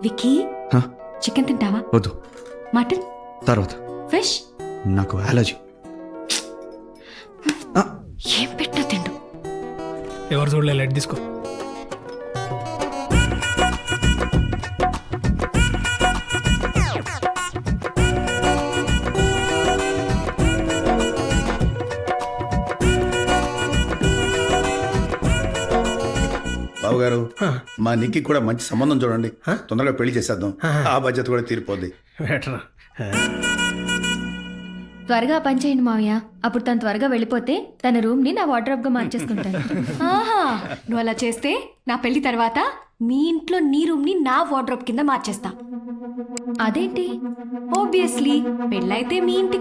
Vicky, chicken తింటావా? వద్దు. Mutton? తర్వాత. ఫిష్? నాకు అలర్జీ. ఏం పెట్టా తిండు. ఎవరు చూడలే, లైట్ తీసుకో. బాబు గారు, మా నిక్కి కూడా మంచి సంబంధం చూడండి. తొందరగా పెళ్లి చేసేద్దాం. ఆ బాధ్యత కూడా తీరిపోద్ది. త్వరగా పని చేయండి మావయ్య. అప్పుడు తను త్వరగా వెళ్ళిపోతే తన రూమ్ ని నా వార్డ్రోబ్ గా మార్చేసుకుంటాను. ఆహా, నువ్వు అలా చేస్తే నా పెళ్లి తర్వాత మీ ఇంట్లో నీ రూమ్ ని నా వార్డ్రోబ్ కింద మార్చేస్తా. అదేంటి? ఆబ్వియస్లీ పెళ్ళైతే మీ ఇంటి